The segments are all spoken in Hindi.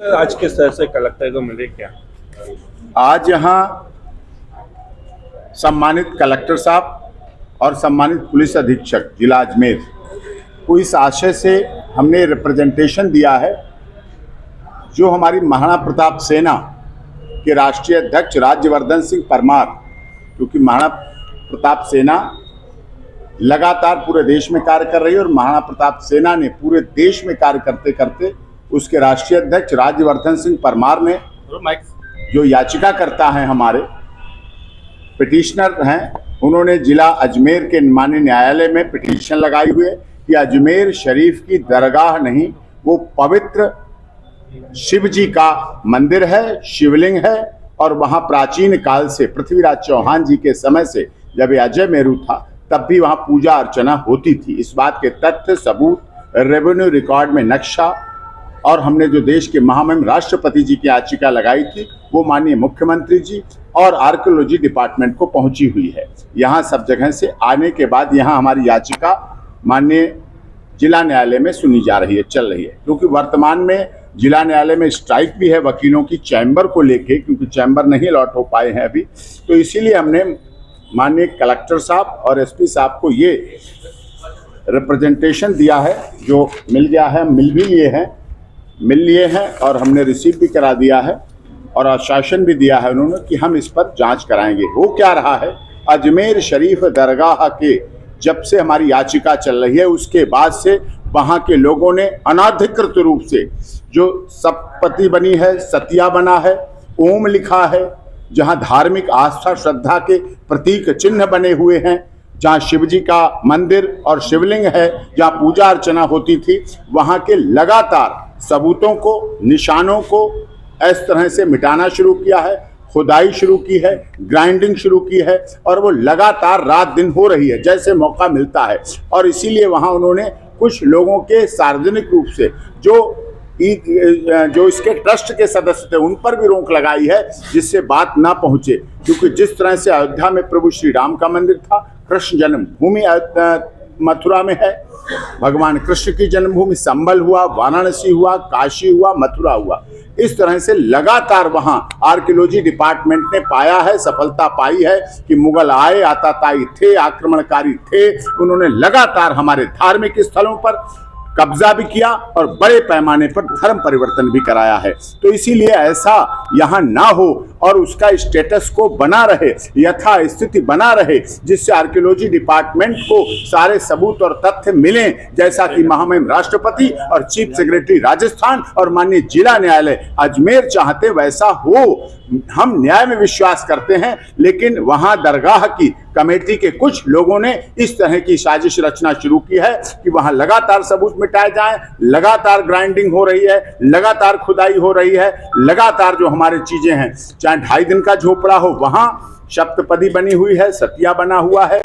आज किस तरह से कलेक्टर को मिले क्या? आज यहाँ सम्मानित कलेक्टर साहब और सम्मानित पुलिस अधीक्षक जिला अजमेर को इस आशय से हमने रिप्रेजेंटेशन दिया है, जो हमारी महाराणा प्रताप सेना के राष्ट्रीय अध्यक्ष राज्यवर्धन सिंह परमार, क्योंकि महाराणा प्रताप सेना लगातार पूरे देश में कार्य कर रही है और महाराणा प्रताप सेना ने पूरे देश में कार्य करते करते उसके राष्ट्रीय अध्यक्ष राज्यवर्धन सिंह परमार ने जो याचिका करता है, हमारे पिटिशनर हैं, उन्होंने जिला अजमेर के माननीय न्यायालय में पिटीशन लगाई हुई है कि अजमेर शरीफ की दरगाह नहीं, वो पवित्र शिव जी का मंदिर है, शिवलिंग है और वहाँ प्राचीन काल से पृथ्वीराज चौहान जी के समय से जब ये अजय मेरू था तब भी वहाँ पूजा अर्चना होती थी। इस बात के तथ्य सबूत रेवेन्यू रिकॉर्ड में नक्शा और हमने जो देश के महामहिम राष्ट्रपति जी की याचिका लगाई थी वो माननीय मुख्यमंत्री जी और आर्कियोलॉजी डिपार्टमेंट को पहुंची हुई है। यहाँ सब जगह से आने के बाद यहाँ हमारी याचिका माननीय जिला न्यायालय में सुनी जा रही है, चल रही है, क्योंकि वर्तमान में जिला न्यायालय में स्ट्राइक भी है वकीलों की चैम्बर को लेके, क्योंकि चैम्बर नहीं अलॉट हो पाए हैं अभी। तो इसीलिए हमने माननीय कलेक्टर साहब और एसपी साहब को ये रिप्रेजेंटेशन दिया है, जो मिल गया है, मिल लिए हैं और हमने रिसीव भी करा दिया है और आश्वासन भी दिया है उन्होंने कि हम इस पर जांच कराएंगे। हो क्या रहा है, अजमेर शरीफ दरगाह के जब से हमारी याचिका चल रही है उसके बाद से वहाँ के लोगों ने अनाधिकृत रूप से जो सप्तपदी बनी है, सतिया बना है, ओम लिखा है, जहाँ धार्मिक आस्था श्रद्धा के प्रतीक चिन्ह बने हुए हैं, जहाँ शिव जी का मंदिर और शिवलिंग है, जहाँ पूजा अर्चना होती थी, वहाँ के लगातार सबूतों को, निशानों को इस तरह से मिटाना शुरू किया है, खुदाई शुरू की है, ग्राइंडिंग शुरू की है और वो लगातार रात दिन हो रही है जैसे मौका मिलता है। और इसीलिए वहाँ उन्होंने कुछ लोगों के सार्वजनिक रूप से जो इसके ट्रस्ट के सदस्य थे उन पर भी रोक लगाई है, जिससे बात ना पहुंचे। क्योंकि जिस तरह से अयोध्या में प्रभु श्री राम का मंदिर था, कृष्ण जन्मभूमि मथुरा में है, भगवान कृष्ण की जन्मभूमि संबल हुआ, वाराणसी हुआ, काशी हुआ, मथुरा हुआ, इस तरह से लगातार वहां आर्कियोलॉजी डिपार्टमेंट ने पाया है, सफलता पाई है कि मुगल आए, आताताई थे, आक्रमणकारी थे, उन्होंने लगातार हमारे धार्मिक स्थलों पर कब्जा भी किया और बड़े पैमाने पर धर्म परिवर्तन भी कराया है। तो इसीलिए ऐसा यहाँ ना हो और उसका स्टेटस को बना रहे, यथा स्थिति बना रहे, जिससे आर्कियोलॉजी डिपार्टमेंट को सारे सबूत और तथ्य मिलें, जैसा कि महामहिम राष्ट्रपति और चीफ सेक्रेटरी राजस्थान और माननीय जिला न्यायालय अजमेर चाहते वैसा हो। हम न्याय में विश्वास करते हैं, लेकिन वहां दरगाह की कमेटी के कुछ लोगों ने इस तरह की साजिश रचना शुरू की है कि वहां लगातार सबूत मिटाए जाएं, लगातार ग्राइंडिंग हो रही है, लगातार खुदाई हो रही है, लगातार जो हमारी चीजें हैं, चाहे 2.5 दिन का झोपड़ा हो वहां सप्तपदी बनी हुई है, सतिया बना हुआ है,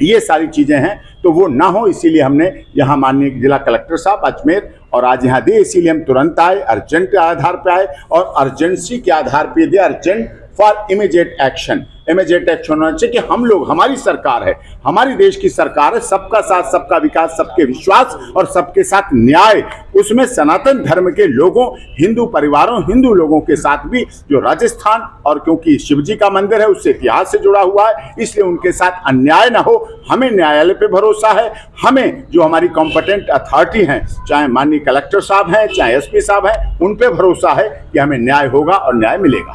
ये सारी चीजें हैं, तो वो ना हो इसीलिए हमने यहाँ माननीय जिला कलेक्टर साहब अजमेर और आज यहाँ दिए। इसीलिए हम तुरंत आए, अर्जेंट के आधार पे आए और अर्जेंसी के आधार पे दिए, अर्जेंट फॉर इमीडिएट एक्शन होना चाहिए कि हम लोग, हमारी सरकार है, हमारी देश की सरकार है, सबका साथ सबका विकास, सबके विश्वास और सबके साथ न्याय, उसमें सनातन धर्म के लोगों, हिंदू परिवारों, हिंदू लोगों के साथ भी जो राजस्थान, और क्योंकि शिव जी का मंदिर है उससे इतिहास से जुड़ा हुआ है, इसलिए उनके साथ अन्याय ना हो। हमें न्यायालय पे भरोसा है, हमें जो हमारी कॉम्पिटेंट अथॉरिटी हैं, चाहे माननीय कलेक्टर साहब हैं, चाहे एसपी साहब हैं, उन पे भरोसा है कि हमें न्याय होगा और न्याय मिलेगा।